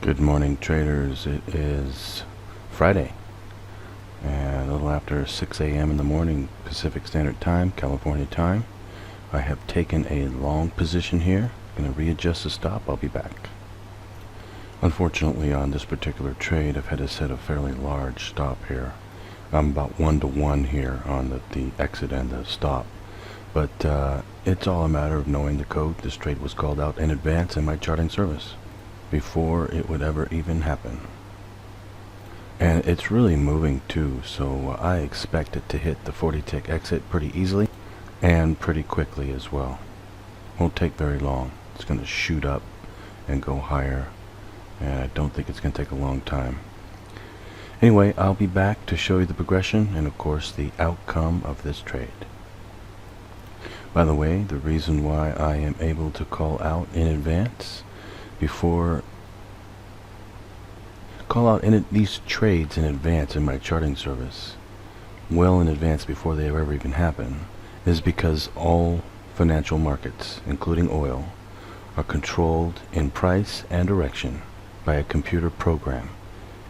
Good morning, traders. It is Friday, and a little after 6 a.m. in the morning, Pacific Standard Time, California time. I have taken a long position here. Going to readjust the stop. I'll be back. Unfortunately, on this particular trade, I've had to set a fairly large stop here. I'm about 1-to-1 here on the exit and the stop. But it's all a matter of knowing the code. This trade was called out in advance in my charting service, before it would ever even happen. And it's really moving too, so I expect it to hit the 40-tick exit pretty easily and pretty quickly as well. Won't take very long. It's going to shoot up and go higher, and I don't think it's going to take a long time. Anyway, I'll be back to show you the progression and of course the outcome of this trade. By the way, the reason why I am able to call out in advance these trades in advance in my charting service, well in advance before they ever even happen, is because all financial markets, including oil, are controlled in price and direction by a computer program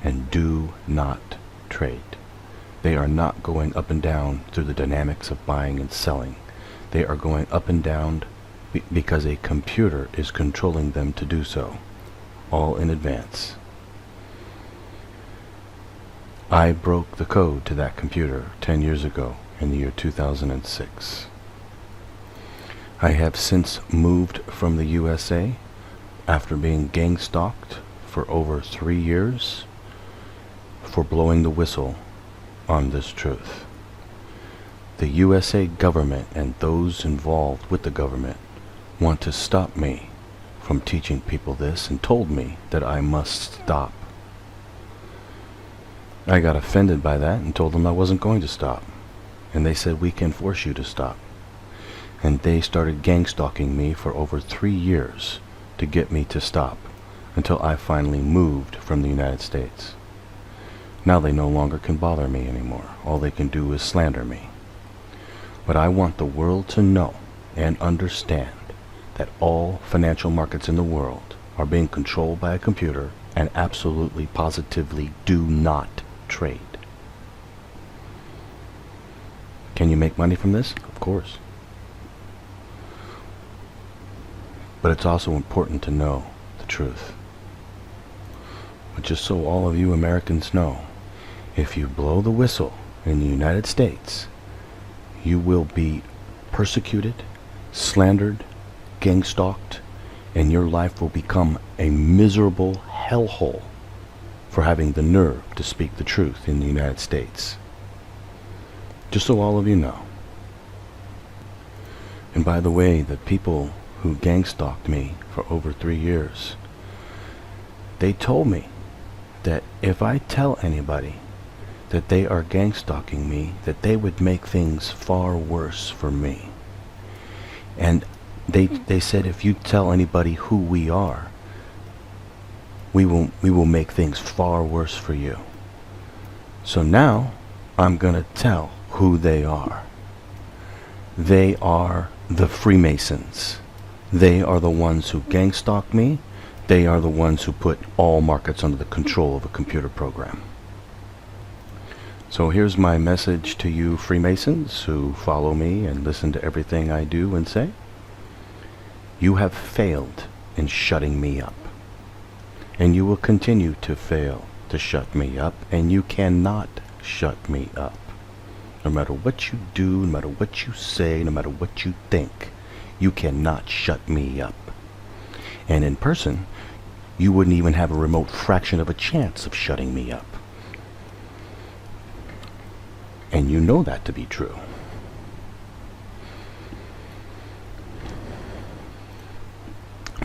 and do not trade. They are not going up and down through the dynamics of buying and selling. They are going up and down because a computer is controlling them to do so, all in advance. I broke the code to that computer 10 years ago in the year 2006. I have since moved from the USA after being gang stalked for over 3 years for blowing the whistle on this truth. The USA government and those involved with the government want to stop me from teaching people this and told me that I must stop. I got offended by that and told them I wasn't going to stop. And they said, we can force you to stop. And they started gang stalking me for over 3 years to get me to stop, until I finally moved from the United States. Now they no longer can bother me anymore. All they can do is slander me. But I want the world to know and understand that all financial markets in the world are being controlled by a computer and absolutely positively do not trade. Can you make money from this? Of course. But it's also important to know the truth. But just so all of you Americans know, if you blow the whistle in the United States, you will be persecuted, slandered, gang stalked, and your life will become a miserable hellhole for having the nerve to speak the truth in the United States. Just so all of you know. And by the way, the people who gang stalked me for over 3 years, they told me that if I tell anybody that they are gang stalking me, that they would make things far worse for me. And they said, if you tell anybody who we are, we will make things far worse for you. So now I'm gonna tell who they are. They are the Freemasons. They are the ones who gang stalk me. They are the ones who put all markets under the control of a computer program. So here's my message to you Freemasons who follow me and listen to everything I do and say. You have failed in shutting me up. And you will continue to fail to shut me up, and you cannot shut me up. No matter what you do, no matter what you say, no matter what you think, you cannot shut me up. And in person, you wouldn't even have a remote fraction of a chance of shutting me up. And you know that to be true.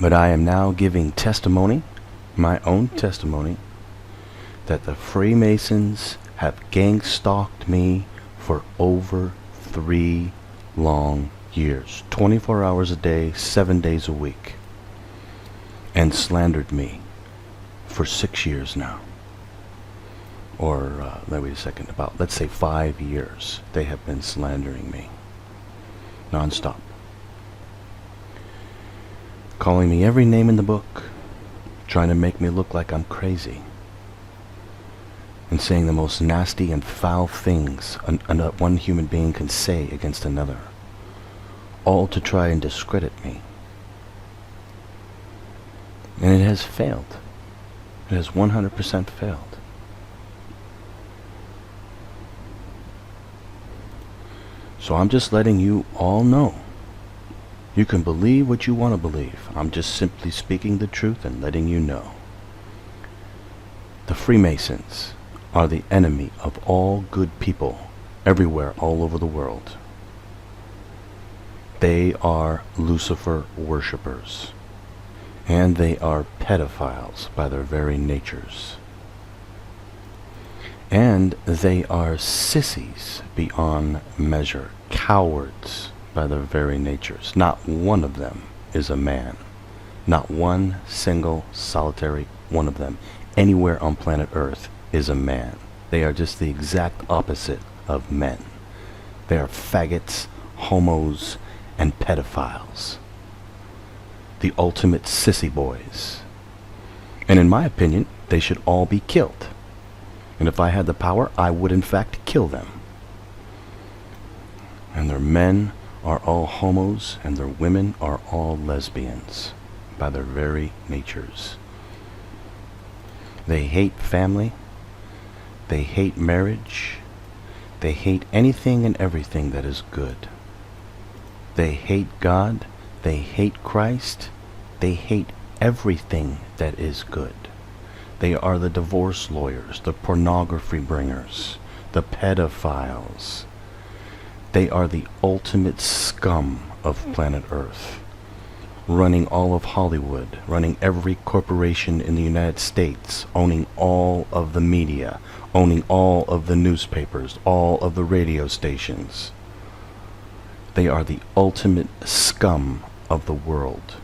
But I am now giving testimony, my own testimony, that the Freemasons have gang stalked me for over 3 long years, 24 hours a day, 7 days a week, and slandered me for 6 years now. Or, wait a second, let's say 5 years, they have been slandering me, non-stop. Calling me every name in the book, trying to make me look like I'm crazy, and saying the most nasty and foul things one human being can say against another, all to try and discredit me. And it has failed. It has 100% failed. So I'm just letting you all know. You can believe what you want to believe. I'm just simply speaking the truth and letting you know. The Freemasons are the enemy of all good people everywhere all over the world. They are Lucifer worshippers, and they are pedophiles by their very natures. And they are sissies beyond measure, cowards by their very natures. Not one of them is a man. Not one single solitary one of them anywhere on planet Earth is a man. They are just the exact opposite of men. They are faggots, homos, and pedophiles. The ultimate sissy boys. And in my opinion, they should all be killed. And if I had the power, I would in fact kill them. And their men are all homos, and their women are all lesbians by their very natures. They hate family. They hate marriage. They hate anything and everything that is good. They hate God. They hate Christ. They hate everything that is good. They are the divorce lawyers, the pornography bringers, the pedophiles. They are the ultimate scum of planet Earth, running all of Hollywood, running every corporation in the United States, owning all of the media, owning all of the newspapers, all of the radio stations. They are the ultimate scum of the world.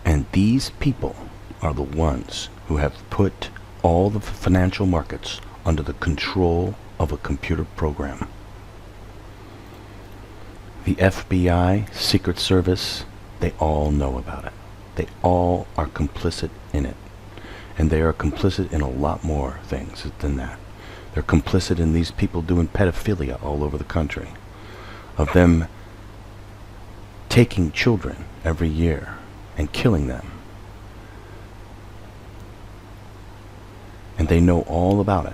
And these people are the ones who have put all the financial markets under the control of a computer program. The FBI, Secret Service, they all know about it. They all are complicit in it. And they are complicit in a lot more things than that. They're complicit in these people doing pedophilia all over the country. Of them taking children every year and killing them. And they know all about it.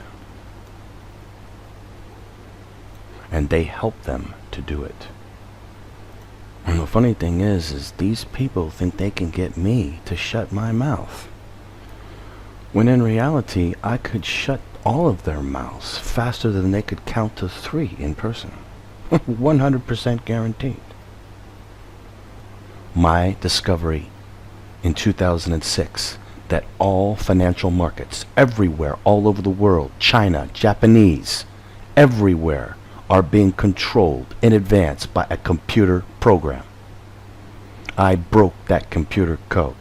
And they help them to do it. And the funny thing is these people think they can get me to shut my mouth. When in reality, I could shut all of their mouths faster than they could count to 3 in person. 100% guaranteed. My discovery in 2006 that all financial markets everywhere all over the world, China, Japanese, everywhere, are being controlled in advance by a computer program. I broke that computer code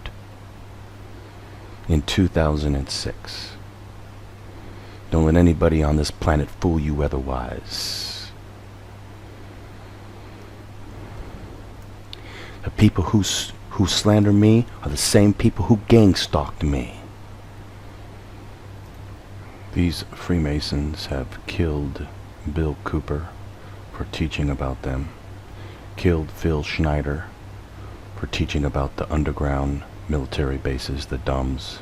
in 2006. Don't let anybody on this planet fool you otherwise. The people who slander me are the same people who gang stalked me. These Freemasons have killed Bill Cooper for teaching about them, killed Phil Schneider for teaching about the underground military bases, the DUMBs,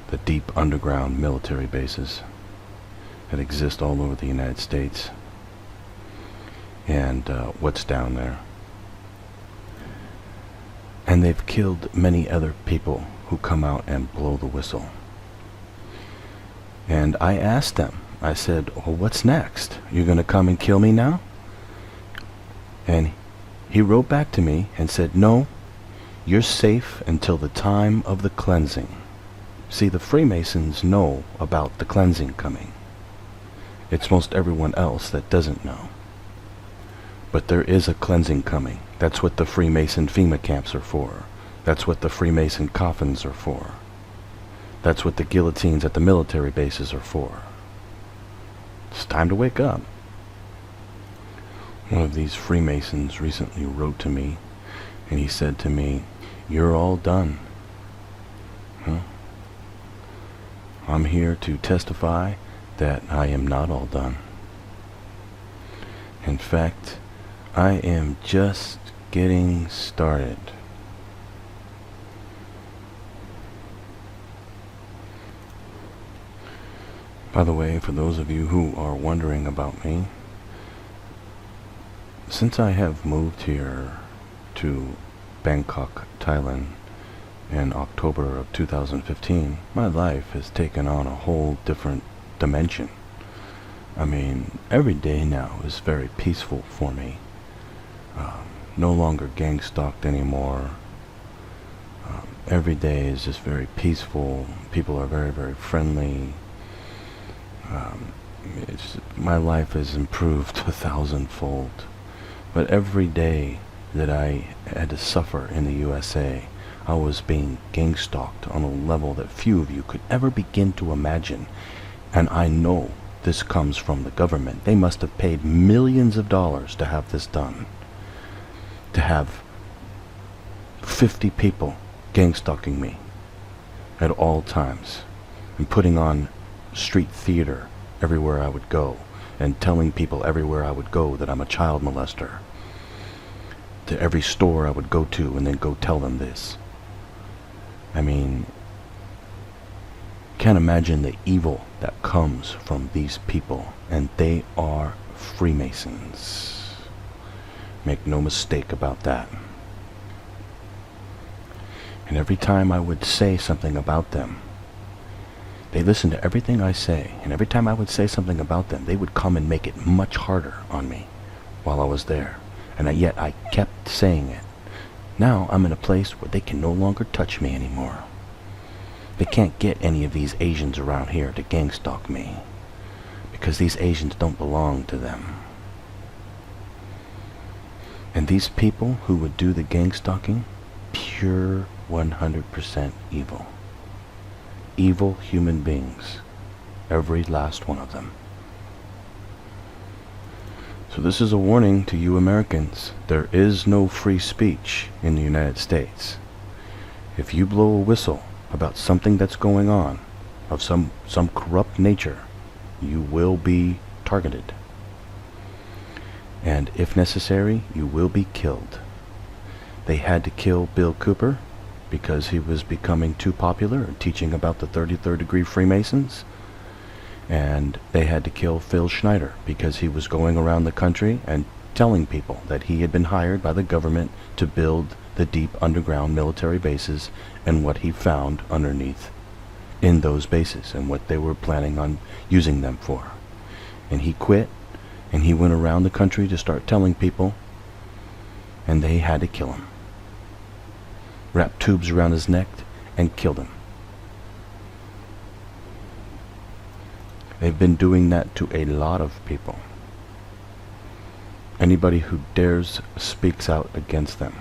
the deep underground military bases that exist all over the United States, and what's down there. And they've killed many other people who come out and blow the whistle. And I asked them, I said, well, what's next? You're going to come and kill me now? And he wrote back to me and said, no, you're safe until the time of the cleansing. See, the Freemasons know about the cleansing coming. It's most everyone else that doesn't know. But there is a cleansing coming. That's what the Freemason FEMA camps are for. That's what the Freemason coffins are for. That's what the guillotines at the military bases are for. It's time to wake up. One of these Freemasons recently wrote to me, and he said to me, you're all done. I'm here to testify that I am not all done. In fact, I am just getting started. By the way, for those of you who are wondering about me, since I have moved here to Bangkok, Thailand in October of 2015, my life has taken on a whole different dimension. I mean, every day now is very peaceful for me. No longer gang stalked anymore. Every day is just very peaceful. People are very, very friendly. My life has improved 1,000-fold. But every day that I had to suffer in the USA, I was being gang stalked on a level that few of you could ever begin to imagine. And I know this comes from the government. They must have paid millions of dollars to have this done. To have 50 people gang stalking me at all times and putting on street theater everywhere I would go and telling people everywhere I would go that I'm a child molester. To every store I would go to and then go tell them this. I mean, can't imagine the evil that comes from these people, and they are Freemasons. Make no mistake about that. And every time I would say something about them, they listened to everything I say, and every time I would say something about them, they would come and make it much harder on me while I was there. And yet I kept saying it. Now I'm in a place where they can no longer touch me anymore. They can't get any of these Asians around here to gang stalk me, because these Asians don't belong to them. And these people who would do the gang stalking, pure 100% evil. Evil human beings, every last one of them. So this is a warning to you Americans. There is no free speech in the United States. If you blow a whistle about something that's going on, of some corrupt nature, you will be targeted. And if necessary, you will be killed. They had to kill Bill Cooper because he was becoming too popular and teaching about the 33rd degree Freemasons. And they had to kill Phil Schneider because he was going around the country and telling people that he had been hired by the government to build the deep underground military bases and what he found underneath in those bases and what they were planning on using them for. And he quit, and he went around the country to start telling people, and they had to kill him. Wrapped tubes around his neck and killed him. They've been doing that to a lot of people. Anybody who dares speaks out against them.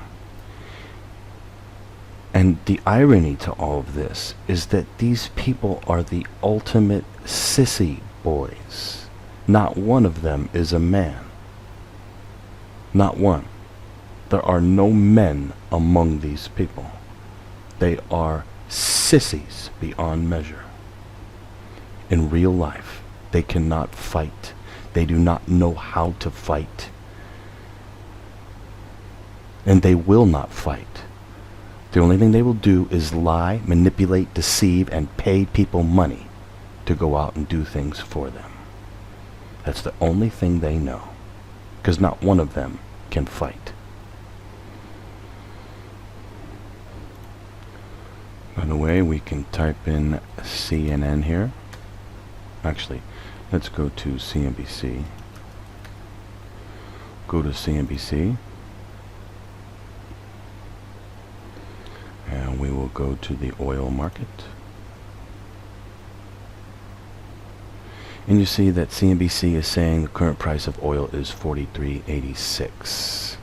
And the irony to all of this is that these people are the ultimate sissy boys. Not one of them is a man. Not one. There are no men among these people. They are sissies beyond measure. In real life, they cannot fight. They do not know how to fight. And they will not fight. The only thing they will do is lie, manipulate, deceive, and pay people money to go out and do things for them. That's the only thing they know. Because not one of them can fight. By the way, we can type in CNN here. Actually, let's go to CNBC. Go to CNBC. And we will go to the oil market. And you see that CNBC is saying the current price of oil is $43.86.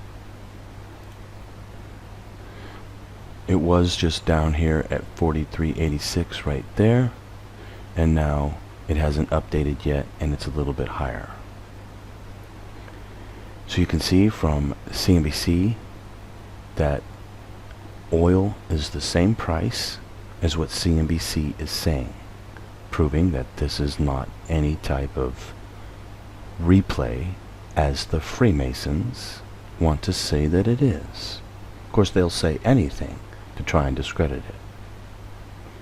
It was just down here at $43.86 right there, and now it hasn't updated yet, and it's a little bit higher. So you can see from CNBC that oil is the same price as what CNBC is saying. proving that this is not any type of replay as the Freemasons want to say that it is. Of course, they'll say anything to try and discredit it.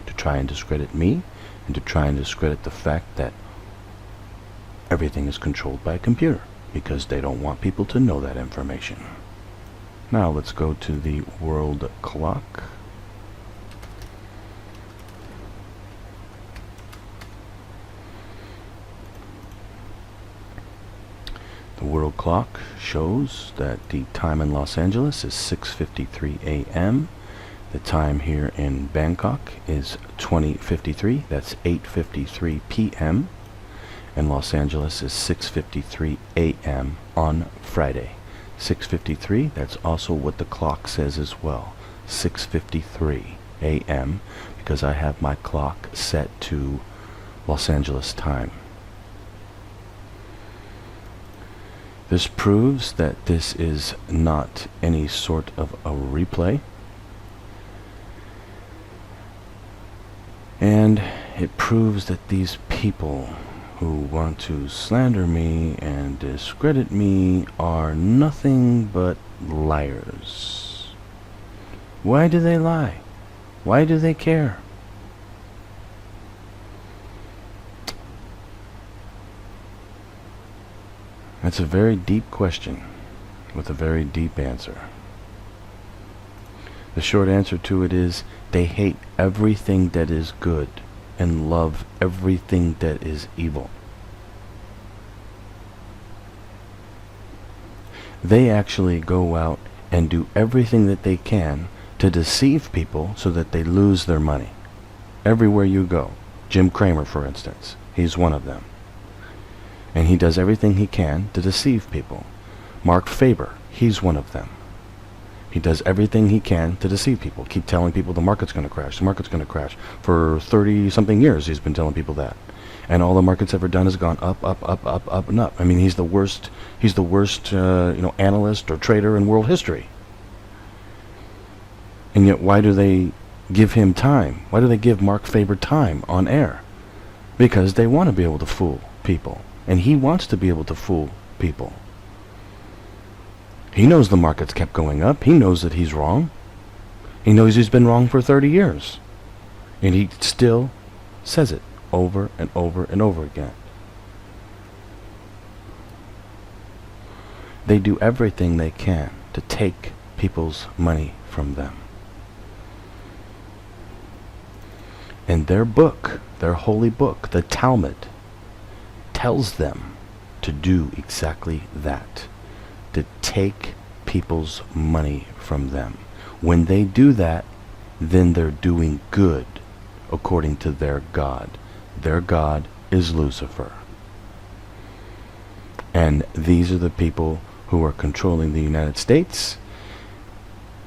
To try and discredit me, and to try and discredit the fact that everything is controlled by a computer, because they don't want people to know that information. Now let's go to the world clock. The world clock shows that the time in Los Angeles is 6:53 a.m. The time here in Bangkok is 20:53. That's 8:53 p.m. And Los Angeles is 6:53 a.m. on Friday. 6:53, that's also what the clock says as well. 6:53 a.m. because I have my clock set to Los Angeles time. This proves that this is not any sort of a replay. And it proves that these people who want to slander me and discredit me are nothing but liars. Why do they lie? Why do they care? That's a very deep question with a very deep answer. The short answer to it is they hate everything that is good and love everything that is evil. They actually go out and do everything that they can to deceive people so that they lose their money. Everywhere you go. Jim Cramer, for instance, he's one of them. And he does everything he can to deceive people. Mark Faber, he's one of them. He does everything he can to deceive people. Keep telling people the market's going to crash. The market's going to crash. For 30-something years, he's been telling people that. And all the market's ever done is gone up, up, up, up, up, and up. I mean, he's the worst. He's the worst, analyst or trader in world history. And yet, why do they give him time? Why do they give Mark Faber time on air? Because they want to be able to fool people. And he wants to be able to fool people. He knows the market's kept going up. He knows that he's wrong. He knows he's been wrong for 30 years. And he still says it over and over and over again. They do everything they can to take people's money from them. And their book, their holy book, the Talmud, tells them to do exactly that. To take people's money from them. When they do that, then they're doing good according to their God. Their God is Lucifer. And these are the people who are controlling the United States.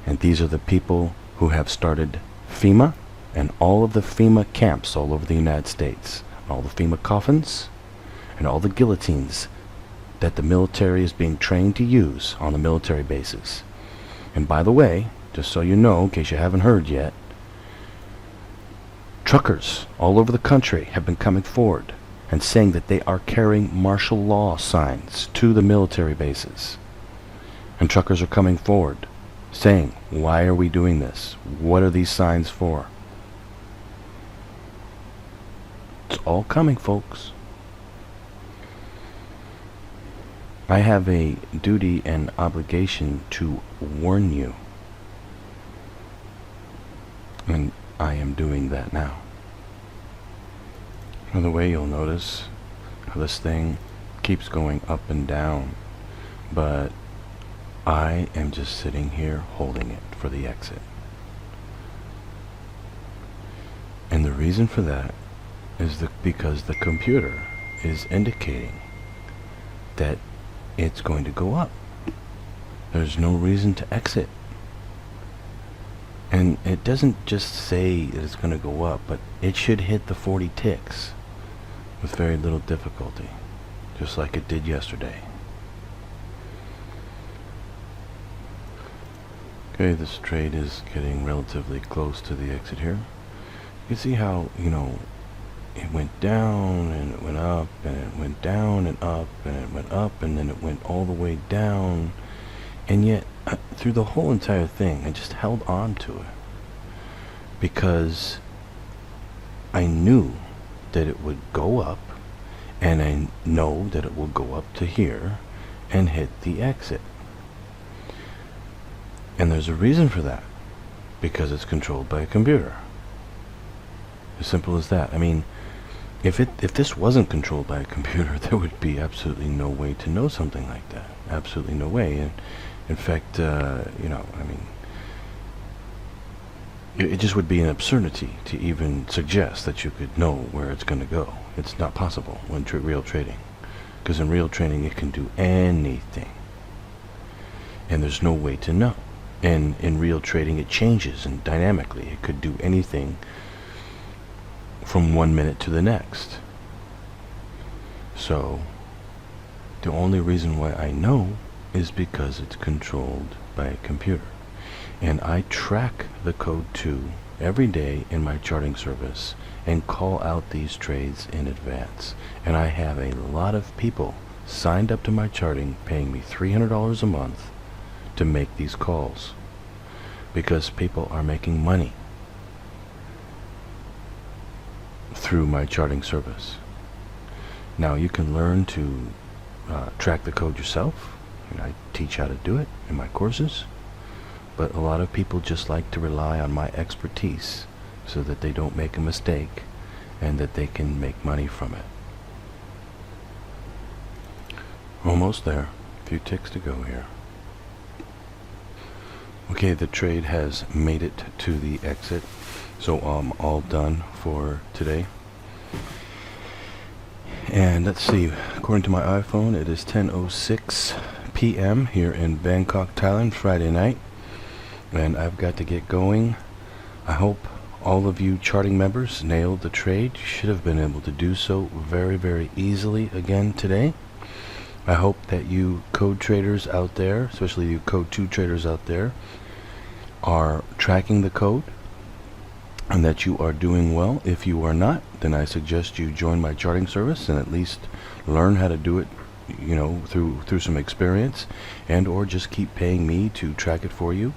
And these are the people who have started FEMA and all of the FEMA camps all over the United States. All the FEMA coffins and all the guillotines that the military is being trained to use on the military bases. And by the way, just so you know, in case you haven't heard yet, truckers all over the country have been coming forward and saying that they are carrying martial law signs to the military bases. And truckers are coming forward saying, why are we doing this? What are these signs for? It's all coming, folks. I have a duty and obligation to warn you. And I am doing that now. By the way, you'll notice how this thing keeps going up and down. But I am just sitting here holding it for the exit. And the reason for that is because the computer is indicating that it's going to go up. There's no reason to exit. And it doesn't just say that it's going to go up, but it should hit the 40 ticks with very little difficulty, just like it did yesterday. Okay, this trade is getting relatively close to the exit here. You can see how, it went down and it went up and it went down and up and it went up and then it went all the way down. And yet, through the whole entire thing, I just held on to it because I knew that it would go up, and I know that it will go up to here and hit the exit. And there's a reason for that, because it's controlled by a computer. As simple as that. I mean, if this wasn't controlled by a computer, there would be absolutely no way to know something like that. Absolutely no way. And in fact, I mean, it just would be an absurdity to even suggest that you could know where it's going to go. It's not possible in real trading, because in real trading it can do anything, and there's no way to know. And in real trading it changes, and dynamically it could do anything from 1 minute to the next. So the only reason why I know is because it's controlled by a computer. And I track the code 2 every day in my charting service and call out these trades in advance. And I have a lot of people signed up to my charting paying me $300 a month to make these calls, because people are making money through my charting service. Now you can learn to track the code yourself, and I teach how to do it in my courses. But a lot of people just like to rely on my expertise so that they don't make a mistake and that they can make money from it. Almost there. A few ticks to go here. Okay, the trade has made it to the exit, so I'm all done for today. And let's see, according to my iPhone, it is 10:06 p.m. here in Bangkok, Thailand, Friday night. And I've got to get going. I hope all of you charting members nailed the trade. You should have been able to do so very, very easily again today. I hope that you code traders out there, especially you code 2 traders out there, are tracking the code and that you are doing well. If you are not, then I suggest you join my charting service and at least learn how to do it, you know, through some experience, and or just keep paying me to track it for you.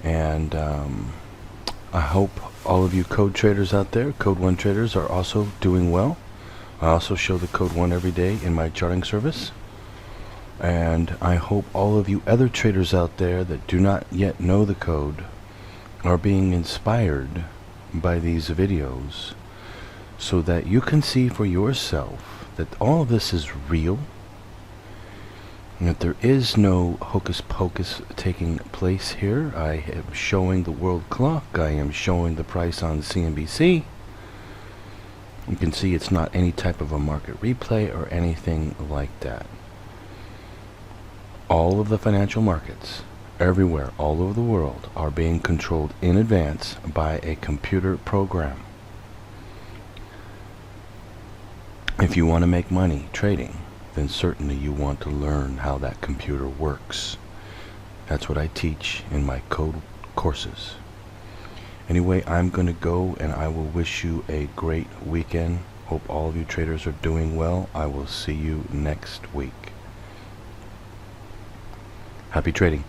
And I hope all of you code traders out there, code 1 traders, are also doing well. I also show the code 1 every day in my charting service. And I hope all of you other traders out there that do not yet know the code are being inspired by these videos so that you can see for yourself that all of this is real, and that there is no hocus pocus taking place here. I am showing the world clock. I am showing the price on CNBC. You can see it's not any type of a market replay or anything like that. All of the financial markets everywhere, all over the world, are being controlled in advance by a computer program. If you want to make money trading, then certainly you want to learn how that computer works. That's what I teach in my code courses. Anyway, I'm going to go, and I will wish you a great weekend. Hope all of you traders are doing well. I will see you next week. Happy trading.